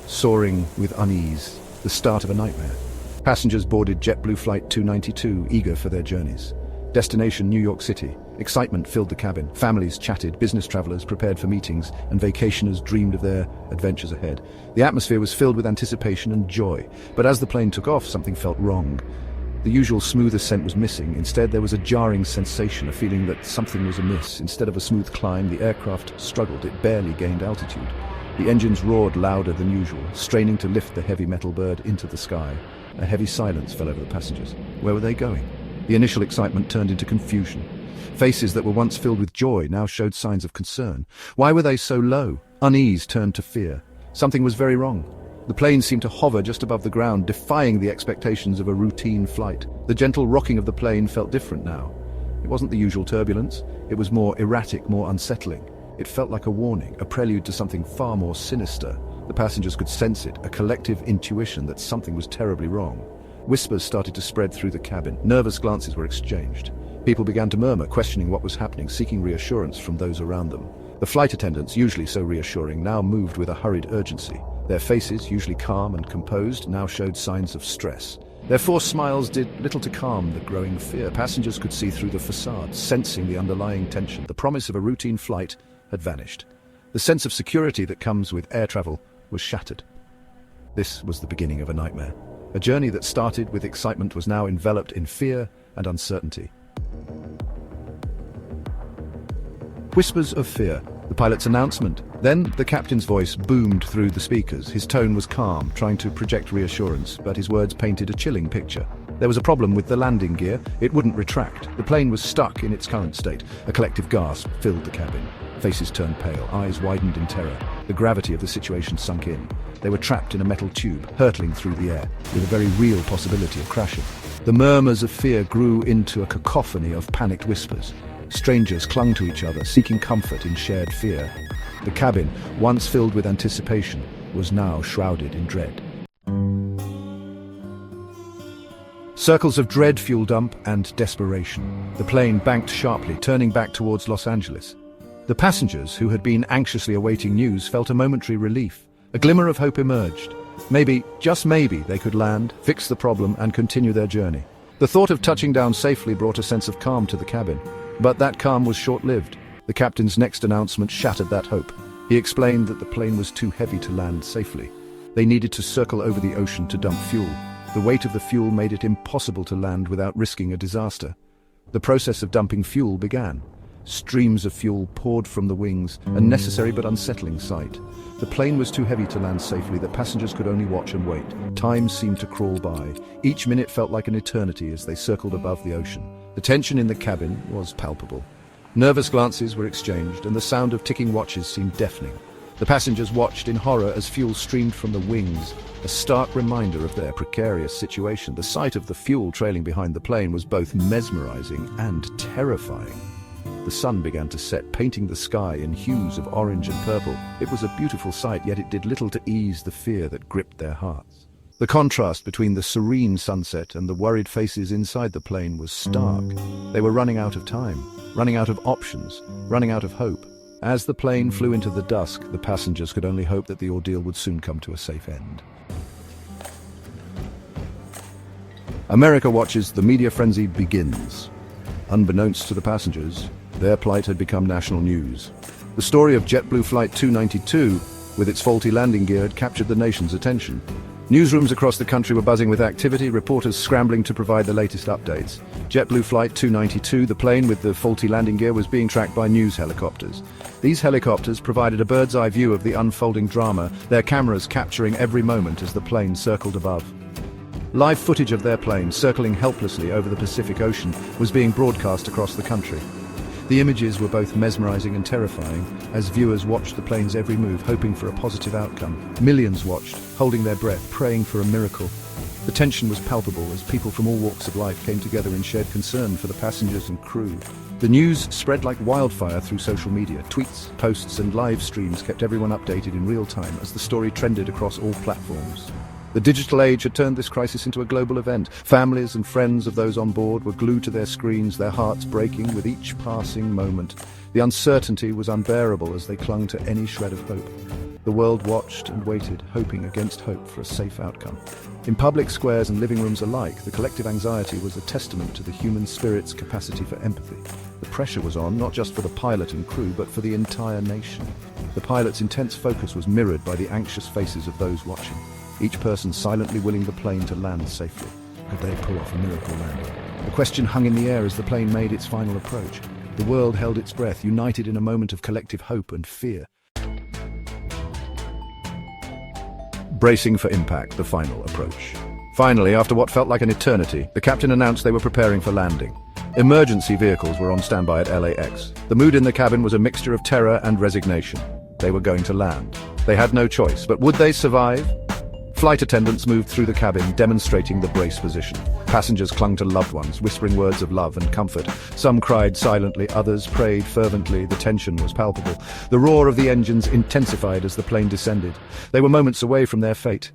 soaring with unease, the start of a nightmare. Passengers boarded JetBlue Flight 292, eager for their journeys. Destination New York City. Excitement filled the cabin. Families chatted, business travelers prepared for meetings, and vacationers dreamed of their adventures ahead. The atmosphere was filled with anticipation and joy, but as the plane took off, something felt wrong. The usual smooth ascent was missing. Instead, there was a jarring sensation, a feeling that something was amiss. Instead of a smooth climb, the aircraft struggled. It barely gained altitude. The engines roared louder than usual, straining to lift the heavy metal bird into the sky. A heavy silence fell over the passengers. Where were they going? The initial excitement turned into confusion. Faces that were once filled with joy now showed signs of concern. Why were they so low? Unease turned to fear. Something was very wrong. The plane seemed to hover just above the ground, defying the expectations of a routine flight. The gentle rocking of the plane felt different now. It wasn't the usual turbulence. It was more erratic, more unsettling. It felt like a warning, a prelude to something far more sinister. The passengers could sense it, a collective intuition that something was terribly wrong. Whispers started to spread through the cabin. Nervous glances were exchanged. People began to murmur, questioning what was happening, seeking reassurance from those around them. The flight attendants, usually so reassuring, now moved with a hurried urgency. Their faces, usually calm and composed, now showed signs of stress. Their forced smiles did little to calm the growing fear. Passengers could see through the facade, sensing the underlying tension. The promise of a routine flight had vanished. The sense of security that comes with air travel was shattered. This was the beginning of a nightmare. A journey that started with excitement was now enveloped in fear and uncertainty. Whispers of fear. The pilot's announcement. Then the captain's voice boomed through the speakers. His tone was calm, trying to project reassurance, but his words painted a chilling picture. There was a problem with the landing gear. It wouldn't retract. The plane was stuck in its current state. A collective gasp filled the cabin. Faces turned pale, eyes widened in terror. The gravity of the situation sunk in. They were trapped in a metal tube, hurtling through the air, with a very real possibility of crashing. The murmurs of fear grew into a cacophony of panicked whispers. Strangers clung to each other, seeking comfort in shared fear. The cabin, once filled with anticipation, was now shrouded in dread. Circles of dread, fuel dump, and desperation. The plane banked sharply, turning back towards Los Angeles. The passengers, who had been anxiously awaiting news, felt a momentary relief. A glimmer of hope emerged. Maybe, just maybe, they could land, fix the problem, and continue their journey. The thought of touching down safely brought a sense of calm to the cabin. But that calm was short-lived. The captain's next announcement shattered that hope. He explained that the plane was too heavy to land safely. They needed to circle over the ocean to dump fuel. The weight of the fuel made it impossible to land without risking a disaster. The process of dumping fuel began. Streams of fuel poured from the wings, a necessary but unsettling sight. The plane was too heavy to land safely. The passengers could only watch and wait. Time seemed to crawl by. Each minute felt like an eternity as they circled above the ocean. The tension in the cabin was palpable. Nervous glances were exchanged, and the sound of ticking watches seemed deafening. The passengers watched in horror as fuel streamed from the wings, a stark reminder of their precarious situation. The sight of the fuel trailing behind the plane was both mesmerizing and terrifying. The sun began to set, painting the sky in hues of orange and purple. It was a beautiful sight, yet it did little to ease the fear that gripped their hearts. The contrast between the serene sunset and the worried faces inside the plane was stark. They were running out of time, running out of options, running out of hope. As the plane flew into the dusk, the passengers could only hope that the ordeal would soon come to a safe end. America watches. The media frenzy begins. Unbeknownst to the passengers, their plight had become national news. The story of JetBlue Flight 292, with its faulty landing gear, had captured the nation's attention. Newsrooms across the country were buzzing with activity, reporters scrambling to provide the latest updates. JetBlue Flight 292, the plane with the faulty landing gear, was being tracked by news helicopters. These helicopters provided a bird's-eye view of the unfolding drama, their cameras capturing every moment as the plane circled above. Live footage of their plane circling helplessly over the Pacific Ocean was being broadcast across the country. The images were both mesmerizing and terrifying as viewers watched the plane's every move, hoping for a positive outcome. Millions watched, holding their breath, praying for a miracle. The tension was palpable as people from all walks of life came together in shared concern for the passengers and crew. The news spread like wildfire through social media. Tweets, posts, and live streams kept everyone updated in real time as the story trended across all platforms. The digital age had turned this crisis into a global event. Families and friends of those on board were glued to their screens, their hearts breaking with each passing moment. The uncertainty was unbearable as they clung to any shred of hope. The world watched and waited, hoping against hope for a safe outcome. In public squares and living rooms alike, the collective anxiety was a testament to the human spirit's capacity for empathy. The pressure was on, not just for the pilot and crew, but for the entire nation. The pilot's intense focus was mirrored by the anxious faces of those watching, each person silently willing the plane to land safely. Could they pull off a miracle landing? The question hung in the air as the plane made its final approach. The world held its breath, united in a moment of collective hope and fear. Bracing for impact, the final approach. Finally, after what felt like an eternity, the captain announced they were preparing for landing. Emergency vehicles were on standby at LAX. The mood in the cabin was a mixture of terror and resignation. They were going to land. They had no choice, but would they survive? Flight attendants moved through the cabin, demonstrating the brace position. Passengers clung to loved ones, whispering words of love and comfort. Some cried silently, others prayed fervently. The tension was palpable. The roar of the engines intensified as the plane descended. They were moments away from their fate.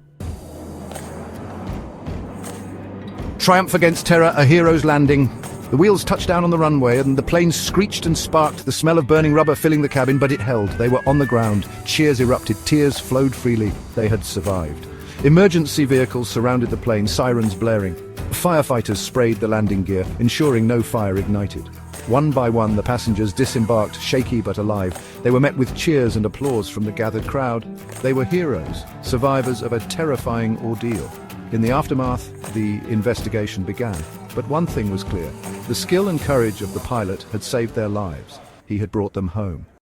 Triumph against terror, a hero's landing. The wheels touched down on the runway and the plane screeched and sparked, the smell of burning rubber filling the cabin, but it held. They were on the ground. Cheers erupted. Tears flowed freely. They had survived. Emergency vehicles surrounded the plane, sirens blaring. Firefighters sprayed the landing gear, ensuring no fire ignited. One by one, the passengers disembarked, shaky but alive. They were met with cheers and applause from the gathered crowd. They were heroes, survivors of a terrifying ordeal. In the aftermath, the investigation began. But one thing was clear. The skill and courage of the pilot had saved their lives. He had brought them home.